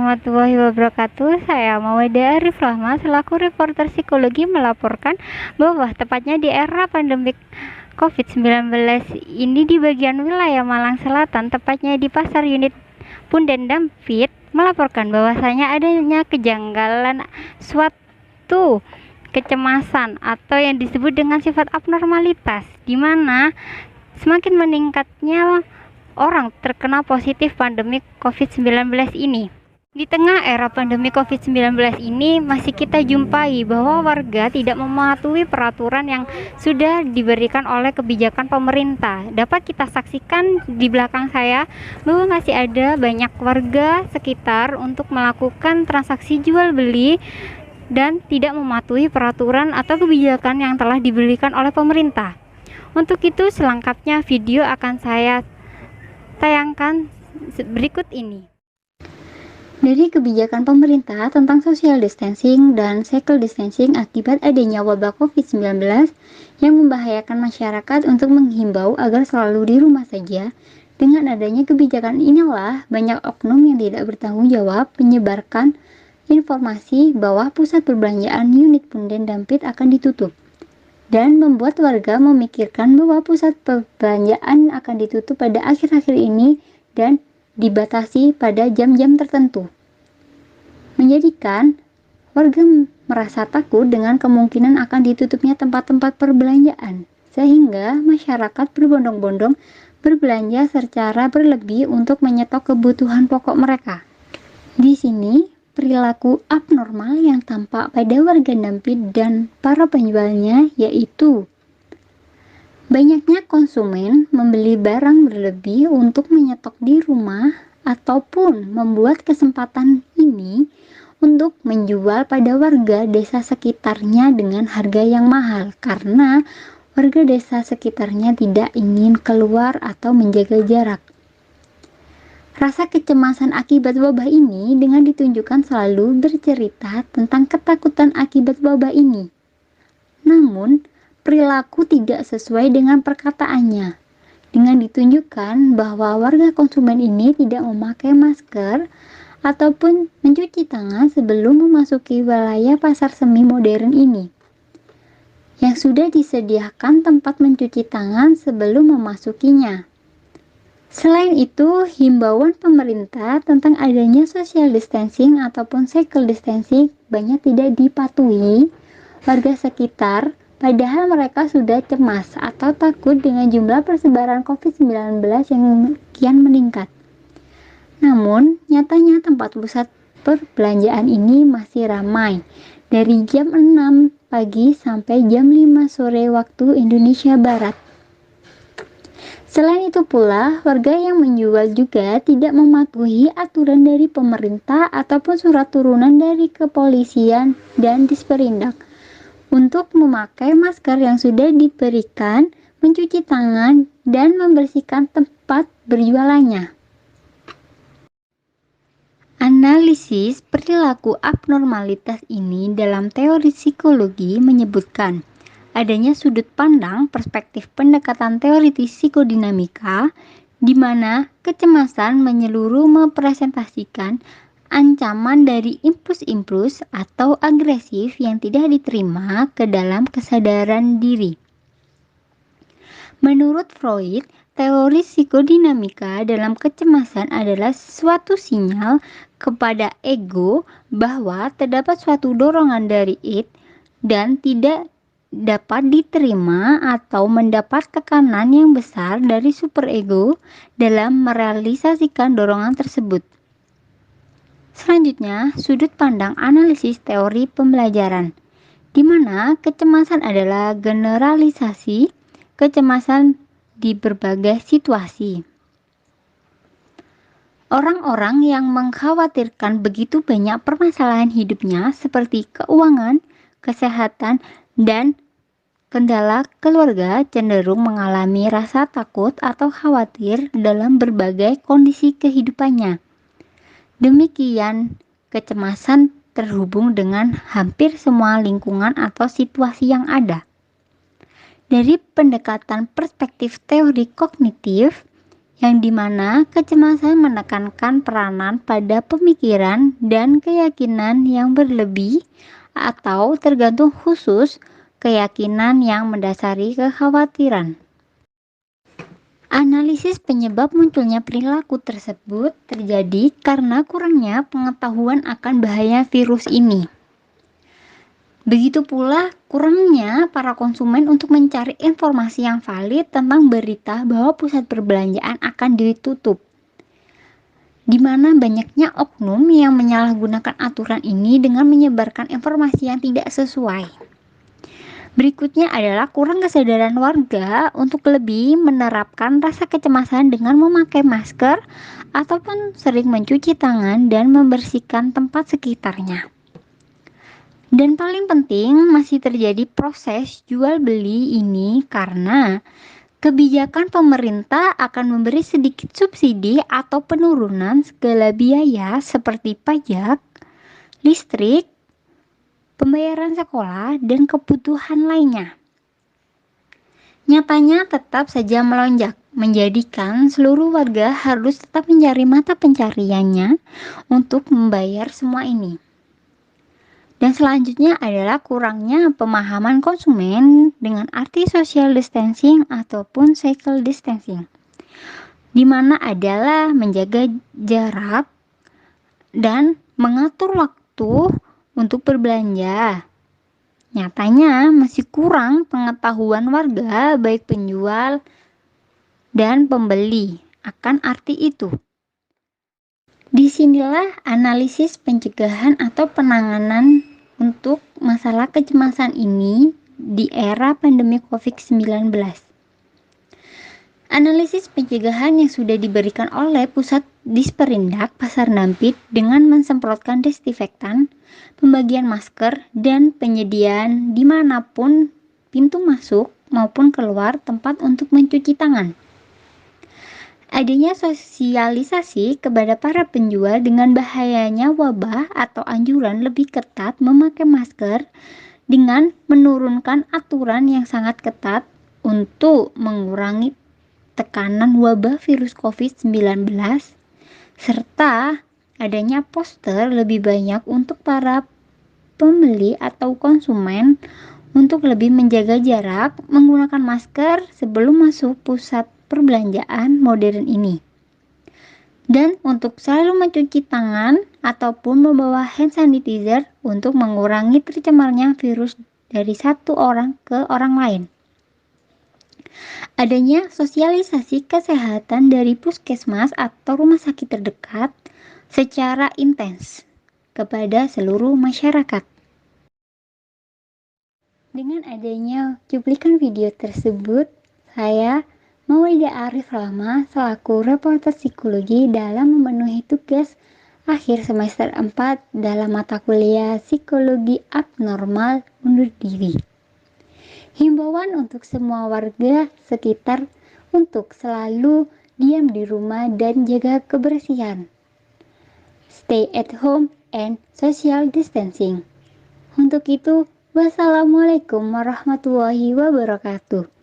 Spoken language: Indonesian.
warahmatullahi wabarakatuh. Saya Mauida Arif Rahma selaku reporter psikologi melaporkan bahwa tepatnya di era pandemi COVID-19 ini di bagian wilayah Malang Selatan, tepatnya di Pasar Unit Punden Dampit, melaporkan bahwasanya adanya kejanggalan suatu kecemasan atau yang disebut dengan sifat abnormalitas, di mana semakin meningkatnya orang terkena positif pandemi COVID-19 ini. Di tengah era pandemi COVID-19 ini masih kita jumpai bahwa warga tidak mematuhi peraturan yang sudah diberikan oleh kebijakan pemerintah. Dapat kita saksikan di belakang saya bahwa masih ada banyak warga sekitar untuk melakukan transaksi jual beli dan tidak mematuhi peraturan atau kebijakan yang telah diberikan oleh pemerintah. Untuk itu selengkapnya video akan saya tayangkan berikut ini. Dari kebijakan pemerintah tentang social distancing dan physical distancing akibat adanya wabah COVID-19 yang membahayakan masyarakat untuk menghimbau agar selalu di rumah saja. Dengan adanya kebijakan inilah banyak oknum yang tidak bertanggung jawab menyebarkan informasi bahwa pusat perbelanjaan unit Punden Dampit akan ditutup dan membuat warga memikirkan bahwa pusat perbelanjaan akan ditutup pada akhir-akhir ini dan dibatasi pada jam-jam tertentu, menjadikan warga merasa takut dengan kemungkinan akan ditutupnya tempat-tempat perbelanjaan, sehingga masyarakat berbondong-bondong berbelanja secara berlebih untuk menyetok kebutuhan pokok mereka. Di sini perilaku abnormal yang tampak pada warga Dampit dan para penjualnya yaitu banyaknya konsumen membeli barang berlebih untuk menyetok di rumah ataupun membuat kesempatan ini untuk menjual pada warga desa sekitarnya dengan harga yang mahal karena warga desa sekitarnya tidak ingin keluar atau menjaga jarak. Rasa kecemasan akibat wabah ini dengan ditunjukkan selalu bercerita tentang ketakutan akibat wabah ini. Namun, perilaku tidak sesuai dengan perkataannya. Dengan ditunjukkan bahwa warga konsumen ini tidak memakai masker ataupun mencuci tangan sebelum memasuki wilayah pasar semi modern ini, yang sudah disediakan tempat mencuci tangan sebelum memasukinya. Selain itu, himbauan pemerintah tentang adanya social distancing ataupun physical distancing banyak tidak dipatuhi warga sekitar, padahal mereka sudah cemas atau takut dengan jumlah persebaran COVID-19 yang kian meningkat. Namun, nyatanya tempat pusat perbelanjaan ini masih ramai dari jam 6 pagi sampai jam 5 sore waktu Indonesia Barat. Selain itu pula, warga yang menjual juga tidak mematuhi aturan dari pemerintah ataupun surat turunan dari kepolisian dan Disperindak untuk memakai masker yang sudah diberikan, mencuci tangan, dan membersihkan tempat berjualannya. Analisis perilaku abnormalitas ini dalam teori psikologi menyebutkan adanya sudut pandang perspektif pendekatan teoritis psikodinamika di mana kecemasan menyeluruh mempresentasikan ancaman dari impuls-impuls atau agresif yang tidak diterima ke dalam kesadaran diri. Menurut Freud, teori psikodinamika dalam kecemasan adalah suatu sinyal kepada ego bahwa terdapat suatu dorongan dari id dan tidak dapat diterima atau mendapat tekanan yang besar dari superego dalam merealisasikan dorongan tersebut. Selanjutnya, sudut pandang analisis teori pembelajaran, di mana kecemasan adalah generalisasi kecemasan di berbagai situasi. Orang-orang yang mengkhawatirkan begitu banyak permasalahan hidupnya seperti keuangan, kesehatan, dan kendala keluarga cenderung mengalami rasa takut atau khawatir dalam berbagai kondisi kehidupannya. Demikian, kecemasan terhubung dengan hampir semua lingkungan atau situasi yang ada. Dari pendekatan perspektif teori kognitif yang dimana kecemasan menekankan peranan pada pemikiran dan keyakinan yang berlebih atau tergantung khusus keyakinan yang mendasari kekhawatiran. Analisis penyebab munculnya perilaku tersebut terjadi karena kurangnya pengetahuan akan bahaya virus ini. Begitu pula kurangnya para konsumen untuk mencari informasi yang valid tentang berita bahwa pusat perbelanjaan akan ditutup, di mana banyaknya oknum yang menyalahgunakan aturan ini dengan menyebarkan informasi yang tidak sesuai. Berikutnya adalah kurang kesadaran warga untuk lebih menerapkan rasa kecemasan dengan memakai masker ataupun sering mencuci tangan dan membersihkan tempat sekitarnya. Dan paling penting masih terjadi proses jual beli ini karena kebijakan pemerintah akan memberi sedikit subsidi atau penurunan segala biaya seperti pajak, listrik, pembayaran sekolah, dan kebutuhan lainnya. Nyatanya tetap saja melonjak, menjadikan seluruh warga harus tetap mencari mata pencariannya untuk membayar semua ini. Dan selanjutnya adalah kurangnya pemahaman konsumen dengan arti social distancing ataupun physical distancing, di mana adalah menjaga jarak dan mengatur waktu untuk berbelanja. Nyatanya masih kurang pengetahuan warga baik penjual dan pembeli akan arti itu. Disinilah analisis pencegahan atau penanganan untuk masalah kecemasan ini di era pandemi COVID-19. Analisis pencegahan yang sudah diberikan oleh Pusat Disperindak Pasar Dampit dengan mensemprotkan desinfektan, pembagian masker, dan penyediaan dimanapun pintu masuk maupun keluar tempat untuk mencuci tangan. Adanya sosialisasi kepada para penjual dengan bahayanya wabah atau anjuran lebih ketat memakai masker dengan menurunkan aturan yang sangat ketat untuk mengurangi tekanan wabah virus COVID-19 serta adanya poster lebih banyak untuk para pembeli atau konsumen untuk lebih menjaga jarak menggunakan masker sebelum masuk pusat perbelanjaan modern ini. Dan untuk selalu mencuci tangan ataupun membawa hand sanitizer untuk mengurangi tercemarnya virus dari satu orang ke orang lain. Adanya sosialisasi kesehatan dari puskesmas atau rumah sakit terdekat secara intens kepada seluruh masyarakat. Dengan adanya cuplikan video tersebut, saya Maulidah Arif Rahma selaku reporter psikologi dalam memenuhi tugas akhir semester 4 dalam mata kuliah psikologi abnormal undur diri. Himbauan untuk semua warga sekitar untuk selalu diam di rumah dan jaga kebersihan. Stay at home and social distancing. Untuk itu, wassalamualaikum warahmatullahi wabarakatuh.